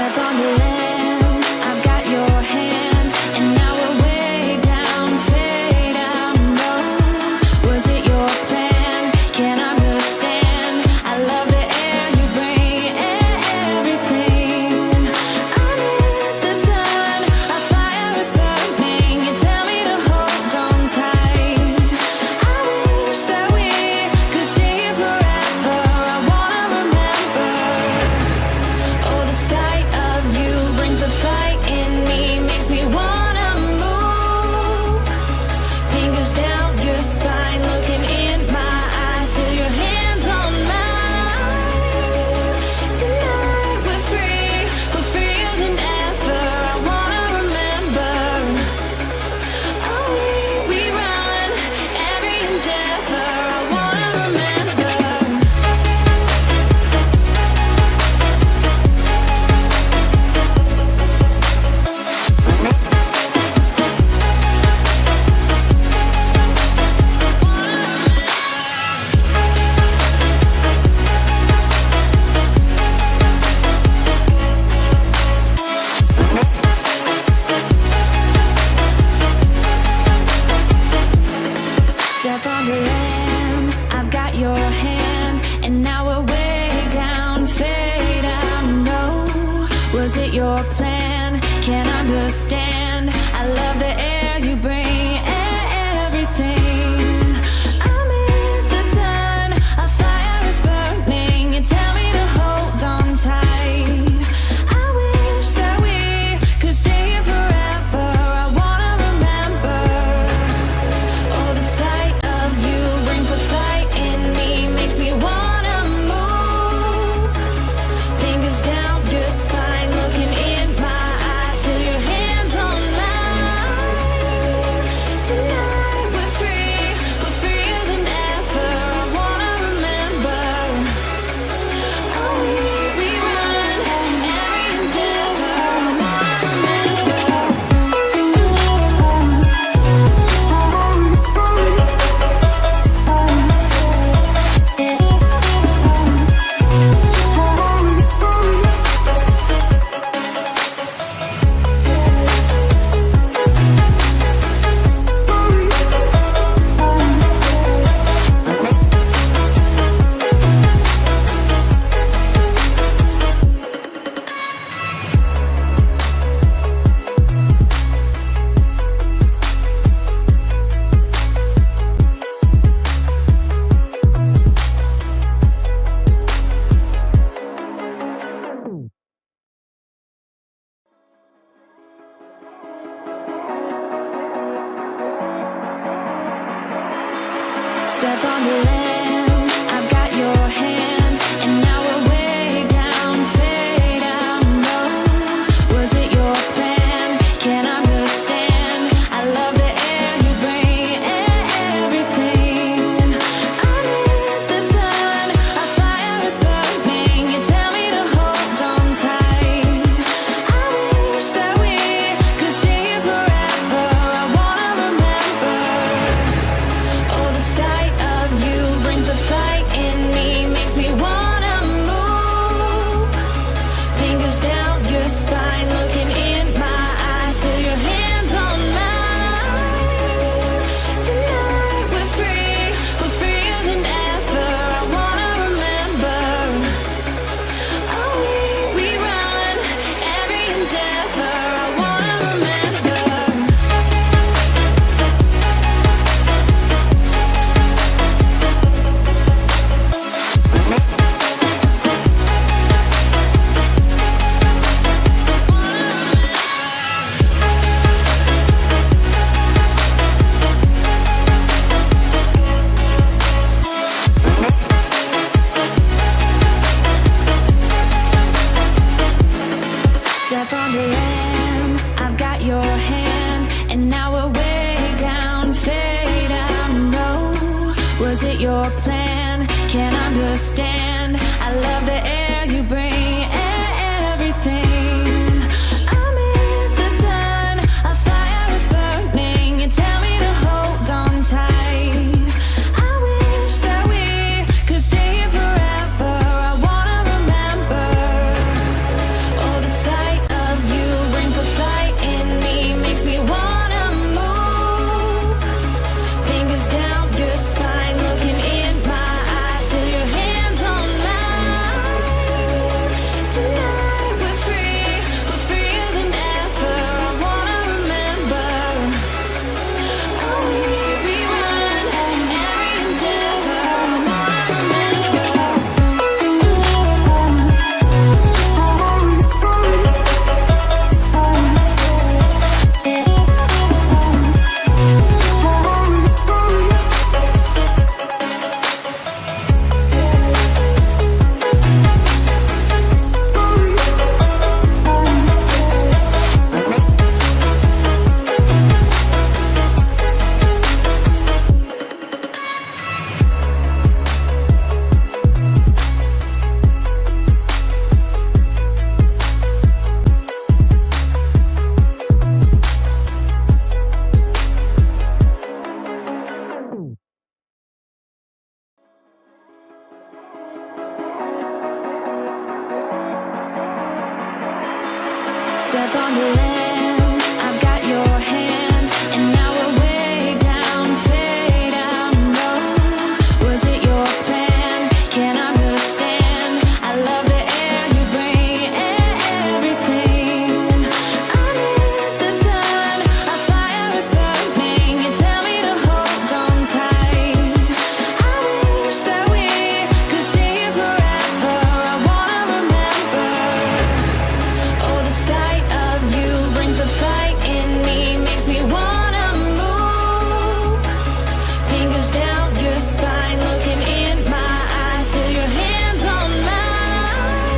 Step on the land, I've got your hand, and now we're way down, fade out low. Was it your plan? Can't understand. I love the air you bring, everything. I'm in the sun, our fire is burning. You tell me to hold on tight. I wish that we could stay here forever. I wanna remember. Oh, the sight of you brings the fight in me, makes me wanna move. Fingers down your spine, looking in my eyes, feel your hands on mine. Tonight we're freer than ever. I wanna remember. Oh, we run every endeavor. I wanna remember. Step on the land, I've got your hand, and now we're way down, fade out, no. Was it your plan? Can't understand. I love the air you bring, everything. I'm in the sun, our fire is burning. You tell me to hold on tight. I wish that we could stay here forever. I wanna remember. Oh, the sight of you brings the fight in me, makes me wanna move. Fingers down your spine, looking in my eyes, feel your hands on mine. Tonight we're freer than ever. I wanna remember. Oh, we run every endeavor. I wanna remember. Step on the land, I've got your hand, and now we're way down, fade out, no. Was it your plan? Can't understand. I love the air you bring, everything. I'm in the sun, our fire is burning. You tell me to hold on tight. I wish that we could stay here forever. I wanna remember. Oh, the sight of you brings the fight in me, makes me wanna move. Fingers down your spine, looking in my eyes, feel your hands on mine. Tonight we're freer than ever. I wanna remember. Oh, we run every endeavor. I wanna remember. Step on the land, I've got your hand, and now we're way down, fade out, no. Was it your plan? Can't understand. I love the air you bring, everything. I'm in the sun, our fire is burning. You tell me to hold on tight. I wish that we could stay here forever. I wanna remember. Oh, the sight Step on the land, I've got your hand, and now we're way down, fade out, no. Was it your plan? Can't understand. I love the air you bring, everything. I'm in the sun, a fire is burning. You tell me to hold on tight. I wish that we could stay here forever. I wanna remember. Oh, the sight of you brings the fight in me, makes me wanna move. Fingers down your spine, looking in my eyes, feel your hands on mine.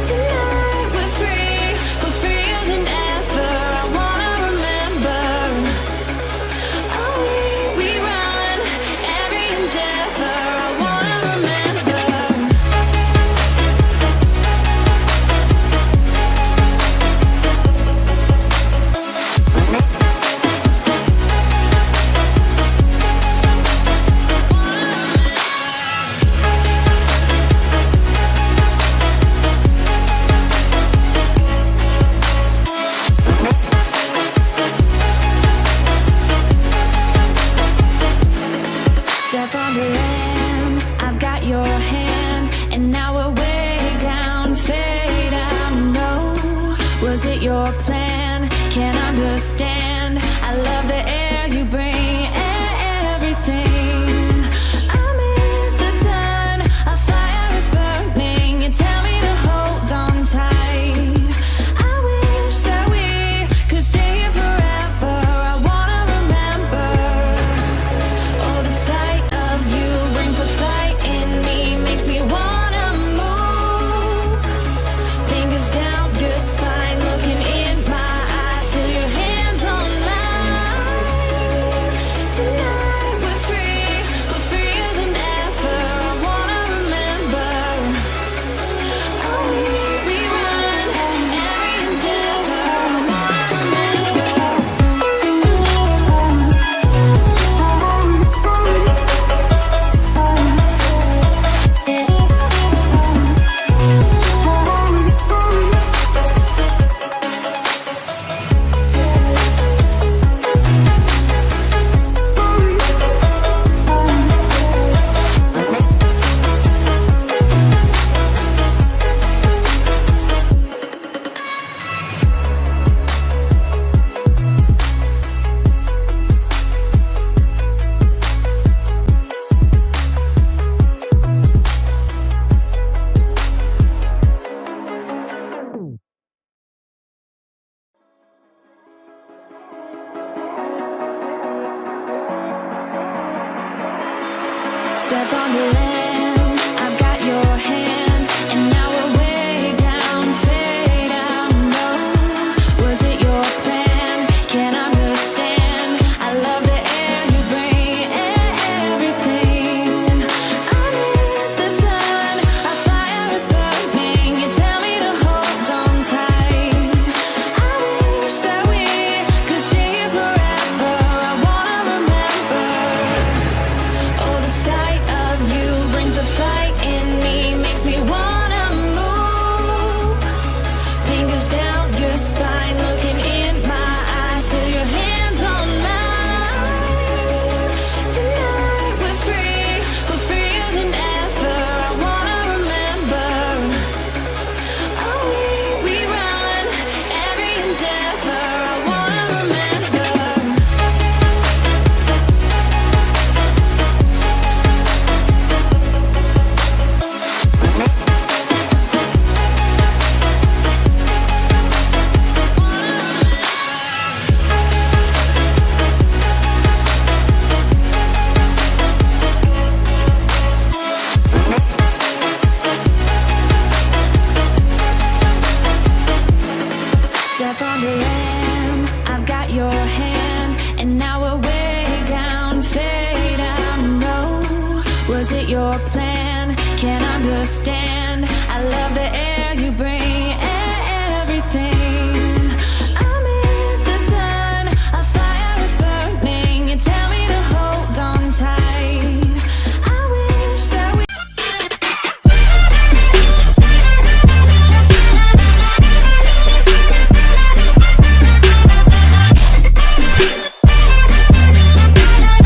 Tonight we're free, we're freer than ever. I wanna remember. Oh, we run every endeavor. I wanna remember. Step on the land, I've got your hand, and now we're way down, fade out, no. Was it your plan? Can't understand. I love the air you bring, everything. I'm in the sun, a fire is burning. You tell me to hold on tight. I wish that we could stay here forever. I wanna remember. Oh, the sight of you brings the fight in me, makes me wanna move. Fingers down your spine, looking in my eyes, feel your hands on mine. Tonight we're free, we're freer than ever. I wanna remember. Oh, we run every endeavor. I wanna remember. Step on the land, I've got your hand, and now we're way down, fade out, no. Was it your plan? Can't understand. I love the air you bring, everything. I'm in the sun, a fire is burning. You tell me to hold on tight. I wish that we could stay here forever. I wanna remember. Oh, the sight of you brings the fight in me, makes me wanna move. Fingers down your spine, looking in my eyes, feel your hands on mine. Tonight we're free, we're freer than ever. I wanna remember. Oh, we run every endeavor. I wanna remember. Step on the land, I've got your hand, and now we're way down, fade out, no. Was it your plan? Can't understand.